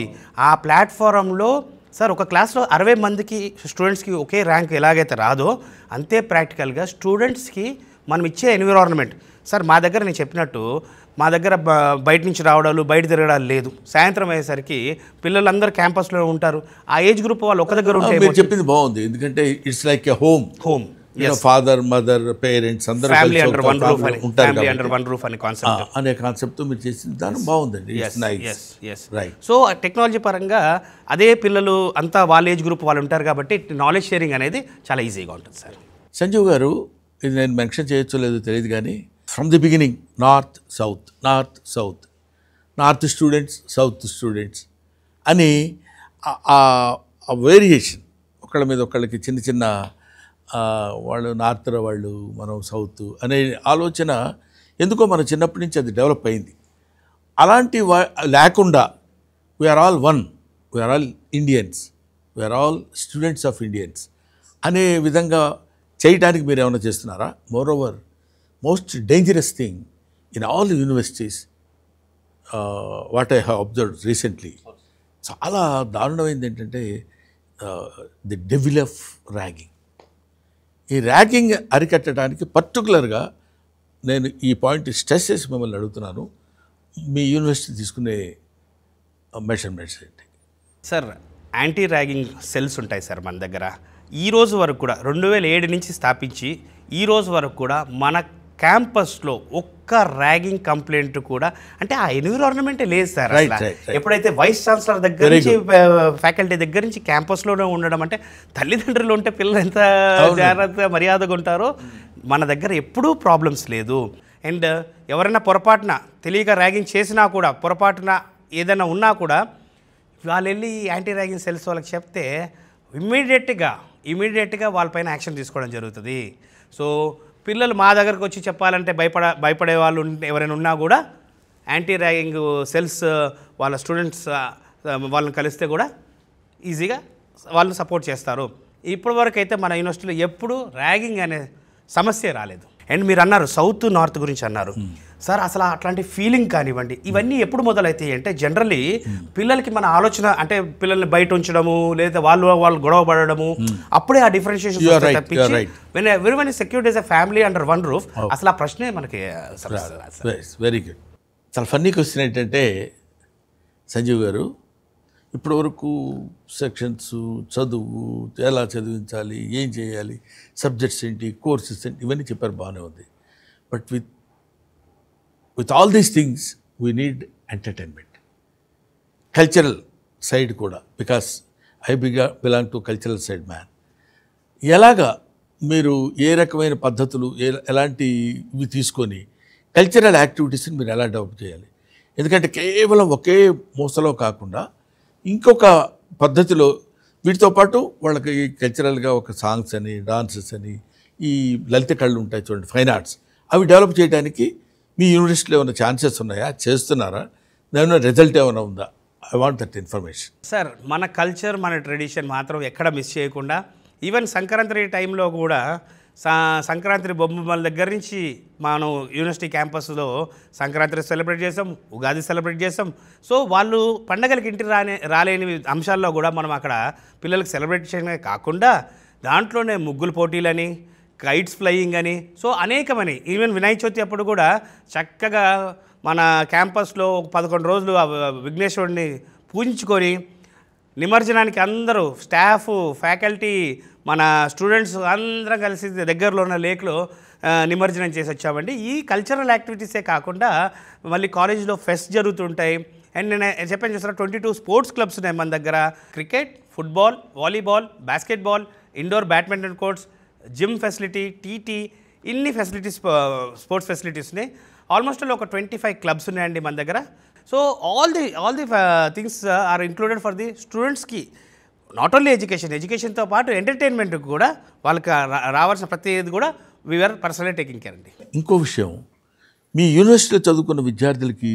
ఆ ప్లాట్ఫారంలో సార్ ఒక క్లాస్లో 60 మందికి స్టూడెంట్స్కి ఒకే ర్యాంక్ ఎలాగైతే రాదో అంతే ప్రాక్టికల్గా స్టూడెంట్స్కి మనం ఇచ్చే ఎన్విరాన్మెంట్. సార్ మా దగ్గర నేను చెప్పినట్టు మా దగ్గర బయట నుంచి రావడాలు బయట తిరగడాలు లేదు. సాయంత్రం అయ్యేసరికి పిల్లలందరూ క్యాంపస్లో ఉంటారు. ఆ ఏజ్ గ్రూప్ వాళ్ళు ఒక దగ్గర ఉంటే మీరు చెప్పింది బాగుంది. ఎందుకంటే it's like a home. Father, mother, parents అందరూ ఫ్యామిలీ అండర్ వన్ రూఫ్ అనే కాన్సెప్ట్ అనే కాన్సెప్ట్తో మీరు చేసిన దాని బాగుందండి. రైట్. సో టెక్నాలజీ పరంగా అదే పిల్లలు అంతా వాళ్ళ ఏజ్ గ్రూప్ వాళ్ళు ఉంటారు కాబట్టి నాలెడ్జ్ షేరింగ్ అనేది చాలా ఈజీగా ఉంటుంది సార్. సంజీవ్ గారు, ఇది నేను మెన్షన్ చేయొచ్చో లేదో తెలియదు కానీ from the beginning north south students, south students అని ఆ వేరియేషన్ ఒకళ్ళ మీద ఒకళ్ళకి చిన్న వాళ్ళు నార్త్, వాళ్ళు మనం సౌత్ అనే ఆలోచన ఎందుకో మన చిన్నప్పటి నుంచి అది డెవలప్ అయింది. అలాంటి లేకుండా we are all one, we are all Indians, we are all students of Indians అనే విధంగా చేయడానికి మీరు ఏమైనా చేస్తున్నారా? More most dangerous thing in all universities what I have observed recently, చాలా దారుణమైంది ఏంటంటే ది డెవిల్ ఆఫ్ ర్యాగింగ్. ఈ ర్యాగింగ్ అరికట్టడానికి పర్టికులర్గా నేను ఈ పాయింట్ స్ట్రెస్ చేసి మిమ్మల్ని అడుగుతున్నాను. మీ యూనివర్సిటీ తీసుకునే మెషర్మెంట్స్ ఏంటి? సార్ యాంటీ ర్యాగింగ్ సెల్స్ ఉంటాయి సార్ మన దగ్గర. ఈ రోజు వరకు కూడా 2007 నుంచి స్థాపించి ఈ రోజు వరకు కూడా మన క్యాంపస్లో ఒక్క ర్యాగింగ్ కంప్లైంట్ కూడా అంటే ఆ ఎన్విరాన్మెంటే లేదు సార్. ఎప్పుడైతే వైస్ ఛాన్సలర్ దగ్గర నుంచి ఫ్యాకల్టీ దగ్గర నుంచి క్యాంపస్లోనే ఉండడం అంటే తల్లిదండ్రులు ఉంటే పిల్లలు ఎంత జాగ్రత్తగా మర్యాదగా ఉంటారో మన దగ్గర ఎప్పుడూ ప్రాబ్లమ్స్ లేదు. అండ్ ఎవరైనా పొరపాటున తెలియక ర్యాగింగ్ చేసినా కూడా పొరపాటున ఏదైనా ఉన్నా కూడా వాళ్ళు వెళ్ళి యాంటీ ర్యాగింగ్ సెల్స్ వాళ్ళకి చెప్తే ఇమీడియట్గా వాళ్ళపైన యాక్షన్ తీసుకోవడం జరుగుతుంది. సో పిల్లలు మా దగ్గరకు వచ్చి చెప్పాలంటే భయపడే వాళ్ళు ఎవరైనా ఉన్నా కూడా యాంటీ ర్యాగింగ్ సెల్స్ వాళ్ళ స్టూడెంట్స్ వాళ్ళని కలిస్తే కూడా ఈజీగా వాళ్ళు సపోర్ట్ చేస్తారు. ఇప్పటివరకు అయితే మన యూనివర్సిటీలో ఎప్పుడు ర్యాగింగ్ అనే సమస్య రాలేదు. అండ్ మీరు అన్నారు సౌత్ నార్త్ గురించి అన్నారు సార్. అసలు అట్లాంటి ఫీలింగ్ కానివ్వండి ఇవన్నీ ఎప్పుడు మొదలవుతాయి అంటే జనరల్లీ పిల్లలకి మన ఆలోచన అంటే పిల్లల్ని బయట ఉంచడము లేదా వాళ్ళు గొడవ పడడము అప్పుడే ఆ డిఫరెన్షియేషన్ తప్పించి when everyone is secured as a family under one roof అసలు ఆ ప్రశ్నే మనకి వెరీ గుడ్. చాలా ఫన్నీ క్వశ్చన్ ఏంటంటే సంజీవ్ గారు, ఇప్పటి వరకు సెక్షన్స్, చదువు, ఎలా చదివించాలి, ఏం చేయాలి, సబ్జెక్ట్స్ ఏంటి, కోర్సెస్ ఏంటి, ఇవన్నీ చెప్పారు, బాగానే ఉంది. But with all these things we need entertainment, cultural side కూడా, because I belong to cultural side man. ఎలాగా మీరు ఏ రకమైన పద్ధతులు ఎలాంటి ఇవి తీసుకొని కల్చరల్ యాక్టివిటీస్ని మీరు ఎలా డెవలప్ చేయాలి? ఎందుకంటే కేవలం ఒకే మూసలో కాకుండా ఇంకొక పద్ధతిలో వీటితో పాటు వాళ్ళకి కల్చరల్గా ఒక సాంగ్స్ అని, డాన్సెస్ అని, ఈ లలిత కళలు ఉంటాయి చూడండి, ఫైన్ ఆర్ట్స్, అవి డెవలప్ చేయడానికి మీ యూనివర్సిటీలో ఏమైనా ఛాన్సెస్ ఉన్నాయా? చేస్తున్నారా? దాని రిజల్ట్ ఏమైనా ఉందా? I want that information. Sir మన కల్చర్ మన ట్రెడిషన్ మాత్రం ఎక్కడ మిస్ చేయకుండా ఈవెన్ సంక్రాంతి టైంలో కూడా సంక్రాంతి బొమ్మల దగ్గర నుంచి మనం యూనివర్సిటీ క్యాంపస్లో సంక్రాంతి సెలబ్రేట్ చేసాం, ఉగాది సెలబ్రేట్ చేసాం. సో వాళ్ళు పండగలకి ఇంటికి రాలేని అంశాల్లో కూడా మనం అక్కడ పిల్లలకి సెలబ్రేట్ చేయడమే కాకుండా దాంట్లోనే ముగ్గులు పోటీలని, కైట్స్ ఫ్లయింగ్ అని, సో అనేకమని, ఈవెన్ వినాయక చవితి అప్పుడు కూడా చక్కగా మన క్యాంపస్లో 11 రోజులు విఘ్నేశ్వరుడిని పూజించుకొని నిమజ్జనానికి అందరూ స్టాఫ్, ఫ్యాకల్టీ, మన స్టూడెంట్స్ అందరం కలిసి దగ్గరలో ఉన్న లేక్లో నిమజ్జనం చేసి వచ్చామండి. ఈ కల్చరల్ యాక్టివిటీసే కాకుండా మళ్ళీ కాలేజీలో ఫెస్ట్ జరుగుతుంటాయి. అండ్ నేను చెప్పాను చూసారా 22 స్పోర్ట్స్ క్లబ్స్ ఉన్నాయి మన దగ్గర. Cricket, football, volleyball, basketball, indoor badminton courts, gym facility, TT, ఇన్ని ఫెసిలిటీస్, స్పోర్ట్స్ ఫెసిలిటీస్ ఉన్నాయి. ఆల్మోస్ట్ ఒక 25 క్లబ్స్ ఉన్నాయండి మన దగ్గర. So all the things are included for the స్టూడెంట్స్కి. నాట్ ఓన్లీ ఎడ్యుకేషన్తో పాటు ఎంటర్టైన్మెంట్కి కూడా వాళ్ళకి రావాల్సిన ప్రతిదీ కూడా వీఆర్ పర్సనలీ టేకింగ్ కేర్ అండి. ఇంకో విషయం, మీ యూనివర్సిటీలో చదువుకున్న విద్యార్థులకి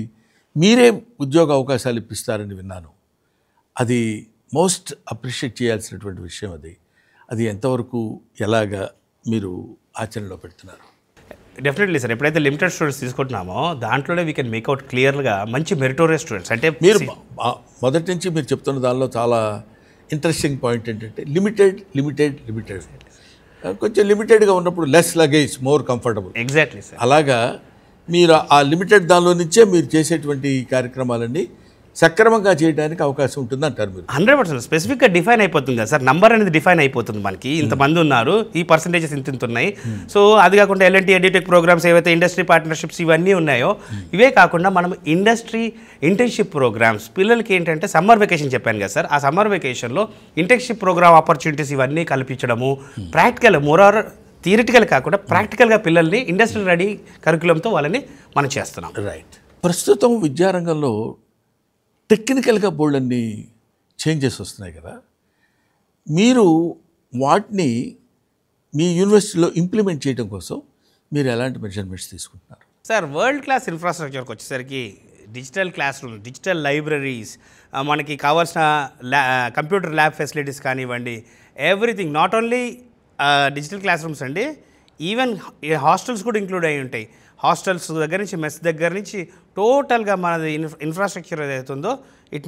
మీరే ఉద్యోగ అవకాశాలు ఇప్పిస్తారని విన్నాను. అది మోస్ట్ అప్రిషియేట్ చేయాల్సినటువంటి విషయం. అది ఎంతవరకు ఎలాగా మీరు ఆచరణలో పెడుతున్నారు? డెఫినెట్లీ సార్, ఎప్పుడైతే లిమిటెడ్ స్టూడెంట్స్ తీసుకుంటున్నామో దాంట్లోనే వీ కెన్ మేక్అవుట్ క్లియర్గా మంచి మెరిటోరియస్ స్టూడెంట్స్. అంటే మీరు మొదటి నుంచి మీరు చెప్తున్న దానిలో చాలా ఇంట్రెస్టింగ్ పాయింట్ ఏంటంటే లిమిటెడ్ కొంచెం లిమిటెడ్గా ఉన్నప్పుడు less luggage more comfortable. Exactly sir. అలాగా మీరు ఆ లిమిటెడ్ దానిలో నుంచే మీరు చేసేటువంటి కార్యక్రమాలన్నీ సక్రమంగా చేయడానికి అవకాశం ఉంటుంది అంటారు మీరు? 100% స్పెసిఫిక్గా డిఫైన్ అయిపోతుంది కదా సార్, నంబర్ అనేది డిఫైన్ అయిపోతుంది. మనకి ఇంతమంది ఉన్నారు, ఈ పర్సంటేజెస్ ఇంత ఉన్నాయి. సో అది కాకుండా ఎల్ఎన్టీ ఎడ్యుటెక్ ప్రోగ్రామ్స్ ఏవైతే ఇండస్ట్రీ పార్ట్నర్షిప్స్ ఇవన్నీ ఉన్నాయో, ఇవే కాకుండా మనం ఇంటర్న్షిప్ ప్రోగ్రామ్స్ పిల్లలకి ఏంటంటే సమ్మర్ వెకేషన్ చెప్పాను కదా సార్, ఆ సమ్మర్ వెకేషన్లో ఇంటర్న్షిప్ ప్రోగ్రామ్ ఆపర్చునిటీస్ ఇవన్నీ కల్పించడము, ప్రాక్టికల్ మోరార్ థియరిటికల్ కాకుండా ప్రాక్టికల్గా పిల్లల్ని ఇండస్ట్రీ రెడీ కరికులంతో వాళ్ళని మనం చేస్తున్నాం. రైట్. ప్రస్తుతం విద్యారంగంలో టెక్నికల్గా బోల్డన్ని చేంజెస్ వస్తున్నాయి కదా, మీరు వాటిని మీ యూనివర్సిటీలో ఇంప్లిమెంట్ చేయడం కోసం మీరు ఎలాంటి మెజర్మెంట్స్ తీసుకుంటున్నారు? సార్, వరల్డ్ క్లాస్ ఇన్ఫ్రాస్ట్రక్చర్కి వచ్చేసరికి digital classroom, digital libraries, మనకి కావాల్సిన కంప్యూటర్ ల్యాబ్ ఫెసిలిటీస్ కానివ్వండి, everything. Not only digital class rooms అండి, ఈవెన్ హాస్టల్స్ కూడా ఇంక్లూడ్ అయి ఉంటాయి. హాస్టల్స్ దగ్గర నుంచి, మెస్ దగ్గర నుంచి టోటల్గా మనది ఇన్ఫ్రాస్ట్రక్చర్ ఏదైతే ఉందో it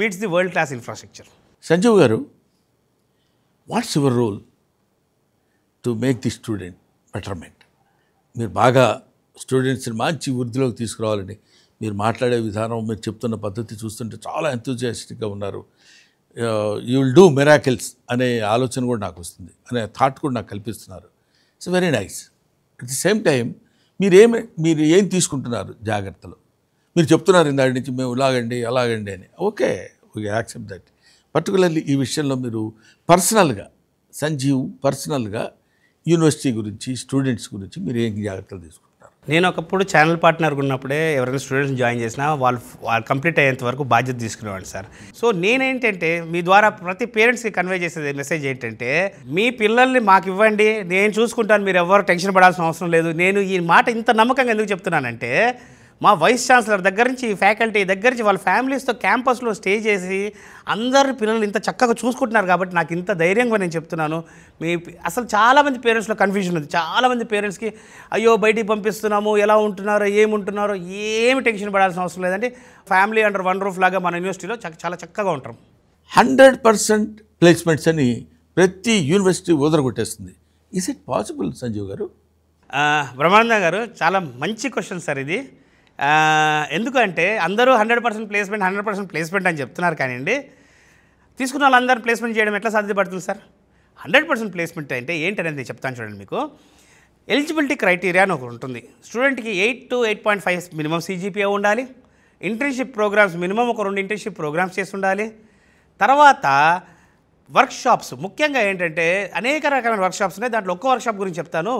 meets the world class infrastructure. Sanjeev garu, what's your role to make the student betterment? మీరు బాగా స్టూడెంట్స్ని మంచి వృద్ధిలోకి తీసుకురావాలని మీరు మాట్లాడే విధానం, మీరు చెప్తున్న పద్ధతి చూస్తుంటే చాలా ఎంతూజియాస్టిక్గా ఉన్నారు. యూ విల్ డూ మిరాకిల్స్ అనే ఆలోచన కూడా నాకు వస్తుంది, అనే థాట్ కూడా నాకు కల్పిస్తున్నారు. It's very nice. At the same time మీరు ఏం తీసుకుంటున్నారు జాగ్రత్తలు? మీరు చెప్తున్నారు ఇందాటి నుంచి మేము ఇలాగండి అలాగండి అని. Okay, we accept that. Particularly ఈ విషయంలో మీరు పర్సనల్గా, సంజీవ్ పర్సనల్గా యూనివర్సిటీ గురించి, స్టూడెంట్స్ గురించి మీరు ఏం జాగ్రత్తలు తీసుకుంటున్నారు? నేను ఒకప్పుడు ఛానల్ పార్ట్నర్గా ఉన్నప్పుడే ఎవరైనా స్టూడెంట్స్ జాయిన్ చేసినా వాళ్ళు కంప్లీట్ అయ్యేంత వరకు బాధ్యత తీసుకునేవాడు సార్. సో నేనేంటంటే మీ ద్వారా ప్రతి పేరెంట్స్కి కన్వే చేసేది మెసేజ్ ఏంటంటే, మీ పిల్లల్ని మాకు ఇవ్వండి, నేను చూసుకుంటాను, మీరు ఎవరు టెన్షన్ పడాల్సిన అవసరం లేదు. నేను ఈ మాట ఇంత నమ్మకంగా ఎందుకు చెప్తున్నానంటే, మా వైస్ ఛాన్సలర్ దగ్గర నుంచి, ఫ్యాకల్టీ దగ్గర నుంచి, వాళ్ళ ఫ్యామిలీస్తో క్యాంపస్లో స్టే చేసి అందరి పిల్లలు ఇంత చక్కగా చూసుకుంటున్నారు కాబట్టి నాకు ఇంత ధైర్యంగా నేను చెప్తున్నాను. అసలు చాలామంది పేరెంట్స్లో కన్ఫ్యూజన్ ఉంది. చాలామంది పేరెంట్స్కి అయ్యో బయటికి పంపిస్తున్నాము, ఎలా ఉంటున్నారో ఏముంటున్నారో ఏమి టెన్షన్ పడాల్సిన అవసరం లేదండి. ఫ్యామిలీ అండర్ వన్ రూఫ్ లాగా మన యూనివర్సిటీలో చాలా చక్కగా ఉంటాం. 100% ప్లేస్మెంట్స్ అని ప్రతి యూనివర్సిటీ వదలగొట్టేస్తుంది. Is it possible Sanjeev garu? Brahmananda గారు, చాలా మంచి క్వశ్చన్ సార్ ఇది. ఎందుకంటే అందరూ 100% ప్లేస్మెంట్ అని చెప్తున్నారు, కానివ్వండి తీసుకున్న వాళ్ళందరూ ప్లేస్మెంట్ చేయడం ఎట్లా సాధ్యపడుతుంది సార్? 100% ప్లేస్మెంట్ అంటే ఏంటనేది నేను చెప్తాను చూడండి. మీకు ఎలిజిబిలిటీ క్రైటీరియా అని ఒకటి ఉంటుంది. స్టూడెంట్కి 8 to 8.5 మినిమం CGPA ఉండాలి. ఇంటర్న్షిప్ ప్రోగ్రామ్స్ మినిమం ఒక 2 ఇంటర్న్షిప్ ప్రోగ్రామ్స్ చేసి ఉండాలి. తర్వాత వర్క్షాప్స్, ముఖ్యంగా ఏంటంటే అనేక రకమైన వర్క్షాప్స్ ఉన్నాయి. దాంట్లో ఒక్క వర్క్షాప్ గురించి చెప్తాను,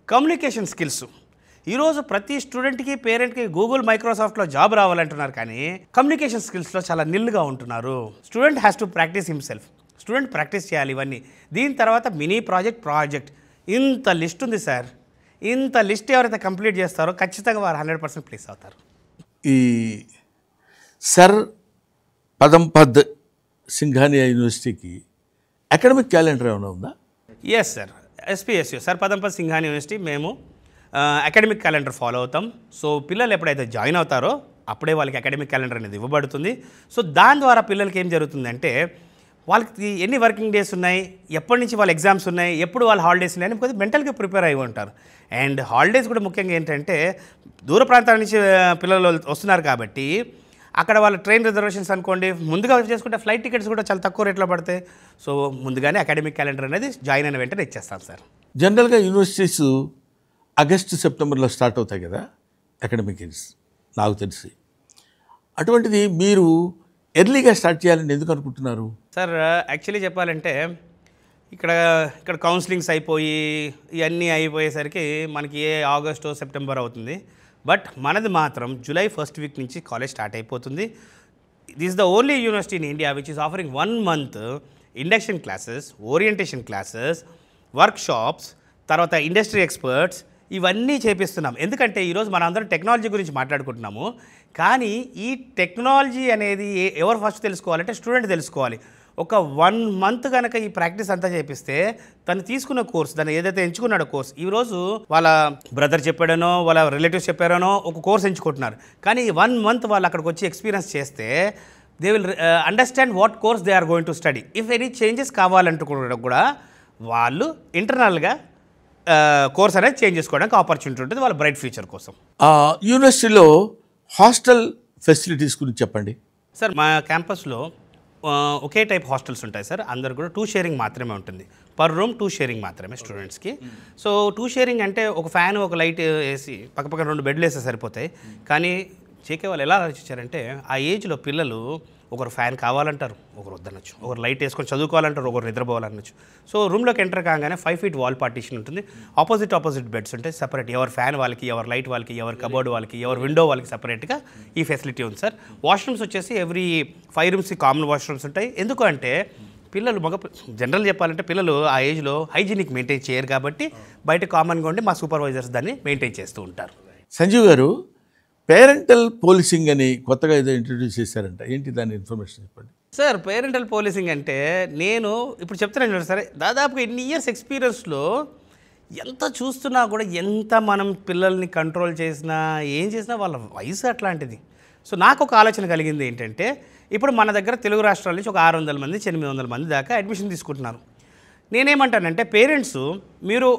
కమ్యూనికేషన్ స్కిల్స్. ఈరోజు ప్రతి స్టూడెంట్కి, పేరెంట్కి గూగుల్, మైక్రోసాఫ్ట్లో జాబ్ రావాలంటున్నారు, కానీ కమ్యూనికేషన్ స్కిల్స్లో చాలా నిల్గా ఉంటున్నారు. Student has to practice himself. Student practice చేయాలి ఇవన్నీ. దీని తర్వాత మినీ ప్రాజెక్ట్ ఇంత లిస్ట్ ఉంది సార్. ఇంత లిస్ట్ ఎవరైతే కంప్లీట్ చేస్తారో ఖచ్చితంగా వారు 100% ప్లేస్ అవుతారు. ఈ సర్ పదంపద్ సింఘానియా యూనివర్సిటీకి అకాడమిక్ క్యాలెండర్ ఏమైనా ఉందా? Yes sir, ఎస్పీఎస్యు sir Padampat Singhania university మేము అకాడమిక్ క్యాలెండర్ ఫాలో అవుతాం. సో పిల్లలు ఎప్పుడైతే జాయిన్ అవుతారో అప్పుడే వాళ్ళకి అకాడమిక్ క్యాలెండర్ అనేది ఇవ్వబడుతుంది. సో దాని ద్వారా పిల్లలకి ఏం జరుగుతుందంటే వాళ్ళకి ఎన్ని వర్కింగ్ డేస్ ఉన్నాయి, ఎప్పటి నుంచి వాళ్ళ ఎగ్జామ్స్ ఉన్నాయి, ఎప్పుడు వాళ్ళ హాలిడేస్ ఉన్నాయని కొద్దిగా మెంటల్గా ప్రిపేర్ అయి ఉంటారు. అండ్ హాలిడేస్ కూడా ముఖ్యంగా ఏంటంటే దూర ప్రాంతాల నుంచి పిల్లలు వస్తున్నారు కాబట్టి అక్కడ వాళ్ళ ట్రైన్ రిజర్వేషన్స్ అనుకోండి ముందుగా చేసుకుంటే ఫ్లైట్ టికెట్స్ కూడా చాలా తక్కువ రేట్లో పడతాయి. సో ముందుగానే అకాడమిక్ క్యాలెండర్ అనేది జాయిన్ అయిన వెంటనే ఇచ్చేస్తాం సార్. జనరల్గా యూనివర్సిటీస్ ఆగస్టు సెప్టెంబర్లో స్టార్ట్ అవుతాయి కదా అకాడమిక్ ఇయర్స్ నాకు తెలిసి. అటువంటిది మీరు ఎర్లీగా స్టార్ట్ చేయాలని ఎందుకు అనుకుంటున్నారు? సార్ యాక్చువల్లీ చెప్పాలంటే ఇక్కడ కౌన్సిలింగ్స్ అయిపోయి ఇవన్నీ అయిపోయేసరికి మనకి ఆగస్టు సెప్టెంబర్ అవుతుంది. బట్ మనది మాత్రం జూలై ఫస్ట్ వీక్ నుంచి కాలేజ్ స్టార్ట్ అయిపోతుంది. This the only university in India which is offering 1 month induction classes, orientation classes, workshops, తర్వాత ఇండస్ట్రీ ఎక్స్పర్ట్స్ ఇవన్నీ చేపిస్తున్నాం. ఎందుకంటే ఈరోజు మనం అందరం టెక్నాలజీ గురించి మాట్లాడుకుంటున్నాము. కానీ ఈ టెక్నాలజీ అనేది ఎవరు ఫస్ట్ తెలుసుకోవాలంటే స్టూడెంట్ తెలుసుకోవాలి. ఒక 1 month కనుక ఈ ప్రాక్టీస్ అంతా చేపిస్తే తను తీసుకున్న కోర్స్, తను ఏదైతే ఎంచుకున్నాడో కోర్స్, ఈరోజు వాళ్ళ బ్రదర్ చెప్పాడనో వాళ్ళ రిలేటివ్స్ చెప్పారనో ఒక కోర్స్ ఎంచుకుంటున్నారు. కానీ 1 month వాళ్ళు అక్కడికి వచ్చి ఎక్స్పీరియన్స్ చేస్తే they will understand what course they are going to study. If any changes కావాలంటే కూడా వాళ్ళు ఇంటర్నల్గా కోర్స్ అనేది చేంజ్ చేసుకోవడానికి ఆపర్చునిటీ ఉంటుంది వాళ్ళ బ్రైట్ ఫ్యూచర్ కోసం. యూనివర్సిటీలో హాస్టల్ ఫెసిలిటీస్ గురించి చెప్పండి సార్. మా క్యాంపస్లో ఒకే టైప్ హాస్టల్స్ ఉంటాయి సార్. అందరు కూడా 2 sharing మాత్రమే ఉంటుంది. పర్ రూమ్ 2 sharing మాత్రమే స్టూడెంట్స్కి. సో 2 sharing అంటే ఒక ఫ్యాన్ ఒక లైట్ వేసి పక్కపక్కన 2 బెడ్లు వేస్తే సరిపోతాయి. కానీ జేకే వాళ్ళు ఎలా ఆలోచించారంటే ఆ ఏజ్లో పిల్లలు ఒకరు ఫ్యాన్ కావాలంటారు, ఒకరు వద్దనొచ్చు, ఒకరు లైట్ వేసుకొని చదువుకోవాలంటారు, ఒకరు నిద్రపోవాలనొచ్చు. సో రూమ్లోకి ఎంటర్ కాగానే 5 feet వాల్ పార్టీషన్ ఉంటుంది. ఆపోజిట్ బెడ్స్ ఉంటాయి సపరేట్. ఎవరు ఫ్యాన్ వాళ్ళకి, ఎవరు లైట్ వాళ్ళకి, ఎవరు కబోర్డ్ వాళ్ళకి, ఎవరు విండో వాళ్ళకి సపరేట్గా ఈ ఫెసిలిటీ ఉంది సార్. వాష్రూమ్స్ వచ్చేసి ఎవ్రీ 5 rooms కామన్ వాష్రూమ్స్ ఉంటాయి. ఎందుకు అంటే పిల్లలు జనరల్ చెప్పాలంటే పిల్లలు ఆ ఏజ్లో హైజీనిక్ మెయింటైన్ చేయరు కాబట్టి బయట కామన్గా ఉండి మా సూపర్వైజర్స్ దాన్ని మెయింటైన్ చేస్తూ ఉంటారు. సంజీవ్ గారు, పేరెంటల్ పోలీసింగ్ అని కొత్తగా ఏదో ఇంట్రడ్యూస్ చేశారంట, ఏంటి దాని ఇన్ఫర్మేషన్ చెప్పండి సార్. పేరెంటల్ పోలీసింగ్ అంటే నేను ఇప్పుడు చెప్తున్నాను సరే, దాదాపుగా ఇన్ని ఇయర్స్ ఎక్స్పీరియన్స్లో ఎంత చూస్తున్నా కూడా ఎంత మనం పిల్లల్ని కంట్రోల్ చేసినా ఏం చేసినా వాళ్ళ వయసు అట్లాంటిది. సో నాకు ఒక ఆలోచన కలిగింది ఏంటంటే, ఇప్పుడు మన దగ్గర తెలుగు రాష్ట్రాల నుంచి ఒక 600 మంది 800 మంది దాకా అడ్మిషన్ తీసుకుంటున్నారు. నేనేమంటానంటే పేరెంట్స్, మీరు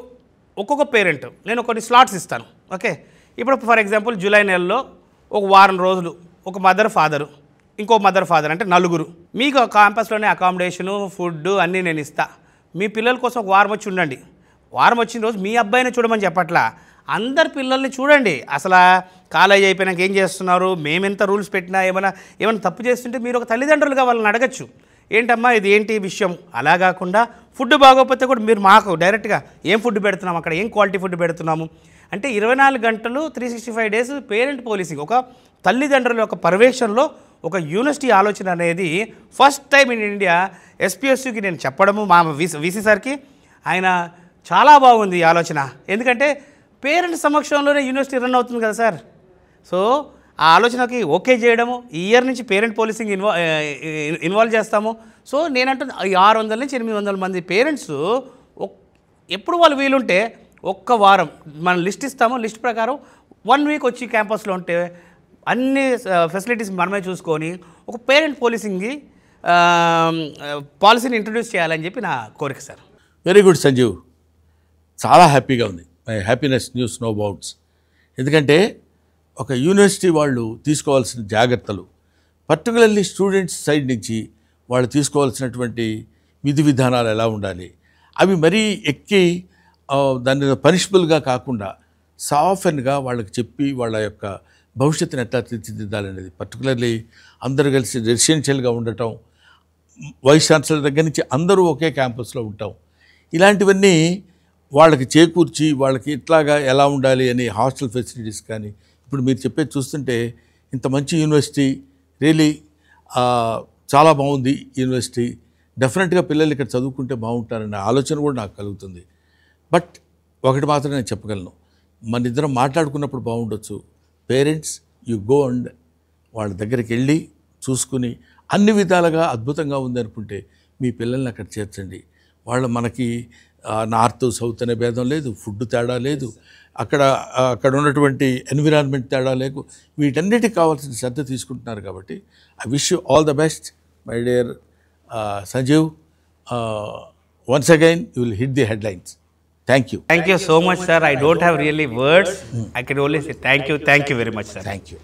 ఒక్కొక్క పేరెంట్ నేను కొన్ని స్లాట్స్ ఇస్తాను. ఓకే, ఇప్పుడు ఫర్ ఎగ్జాంపుల్ జూలై నెలలో ఒక వారం రోజులు ఒక మదర్ ఫాదరు ఇంకో మదర్ ఫాదర్ అంటే 4. మీకు క్యాంపస్లోనే అకామిడేషను ఫుడ్ అన్నీ నేను ఇస్తా. మీ పిల్లల కోసం ఒక వారం వచ్చి ఉండండి. వారం వచ్చిన రోజు మీ అబ్బాయిని చూడమని చెప్పట్లా, అందరు పిల్లల్ని చూడండి. అసలు కాలేజ్ అయిపోయినాక ఏం చేస్తున్నారు, మేమెంత రూల్స్ పెట్టినా ఏమైనా తప్పు చేస్తుంటే మీరు ఒక తల్లిదండ్రులుగా వాళ్ళని అడగచ్చు, ఏంటమ్మా ఇది ఏంటి విషయం. అలా కాకుండా ఫుడ్ బాగోకపోతే కూడా మీరు మాకు డైరెక్ట్గా ఏం ఫుడ్ పెడుతున్నాము, అక్కడ ఏం క్వాలిటీ ఫుడ్ పెడుతున్నాము అంటే 24 గంటలు 365 days పేరెంట్ పోలీసింగ్, ఒక తల్లిదండ్రుల యొక్క పర్యవేక్షణలో ఒక యూనివర్సిటీ ఆలోచన అనేది ఫస్ట్ టైం ఇన్ ఇండియా. ఎస్పీఎస్యూకి నేను చెప్పడము మా వీసీ సార్కి, ఆయన చాలా బాగుంది ఈ ఆలోచన. ఎందుకంటే పేరెంట్స్ సమక్షంలోనే యూనివర్సిటీ రన్ అవుతుంది కదా సార్. సో ఆ ఆలోచనకి ఓకే చేయడము, ఈ ఇయర్ నుంచి పేరెంట్ పోలీసింగ్ ఇన్వాల్వ్ చేస్తాము. సో నేనంటున్నా ఈ 600 నుంచి 800 మంది పేరెంట్స్ ఎప్పుడు వాళ్ళు వీలుంటే ఒక్క వారం మనం లిస్ట్ ఇస్తాము. లిస్ట్ ప్రకారం 1 week వచ్చి క్యాంపస్లో ఉంటే అన్ని ఫెసిలిటీస్ మనమే చూసుకొని ఒక పేరెంట్ పోలీసింగ్కి పాలసీని ఇంట్రడ్యూస్ చేయాలని చెప్పి నా కోరిక సార్. వెరీ గుడ్ సంజీవ్, చాలా హ్యాపీగా ఉంది. My happiness news no bounds. ఎందుకంటే ఒక యూనివర్సిటీ వాళ్ళు తీసుకోవాల్సిన జాగ్రత్తలు, పర్టికులర్లీ స్టూడెంట్స్ సైడ్ నుంచి వాళ్ళు తీసుకోవాల్సినటువంటి విధి విధానాలు ఎలా ఉండాలి, అవి మరీ ఎక్కి దాన్ని పనిషబుల్గా కాకుండా సాఫెన్గా వాళ్ళకి చెప్పి వాళ్ళ యొక్క భవిష్యత్తుని ఎట్లా తీర్చిదిద్దాలనేది, పర్టికులర్లీ అందరూ కలిసి రెసిడెన్షియల్గా ఉండటం, వైస్ ఛాన్సలర్ దగ్గర నుంచి అందరూ ఒకే క్యాంపస్లో ఉంటాం, ఇలాంటివన్నీ వాళ్ళకి చేకూర్చి వాళ్ళకి ఇట్లాగా ఎలా ఉండాలి అని హాస్టల్ ఫెసిలిటీస్ కానీ, ఇప్పుడు మీరు చెప్పేది చూస్తుంటే ఇంత మంచి యూనివర్సిటీ, రియలీ చాలా బాగుంది యూనివర్సిటీ, డెఫినెట్గా పిల్లలు ఇక్కడ చదువుకుంటే బాగుంటారనే ఆలోచన కూడా నాకు కలుగుతుంది. బట్ ఒకటి మాత్రం నేను చెప్పగలను, మన ఇద్దరం మాట్లాడుకున్నప్పుడు బాగుండొచ్చు, పేరెంట్స్ యు గో అండ్ వాళ్ళ దగ్గరికి వెళ్ళి చూసుకుని అన్ని విధాలుగా అద్భుతంగా ఉంది అనుకుంటే మీ పిల్లల్ని అక్కడ చేర్చండి. వాళ్ళు మనకి నార్త్ సౌత్ అనే భేదం లేదు, ఫుడ్ తేడా లేదు, అక్కడ ఉన్నటువంటి ఎన్విరాన్మెంట్ తేడా లేదు, వీటన్నిటికి కావాల్సిన శ్రద్ధ తీసుకుంటున్నారు. కాబట్టి I wish you all the best my dear Sanjeev. Once again you will hit the headlines. Thank you. Thank you so much, sir. I don't have really words. I can only say thank you very much, sir. Thank you.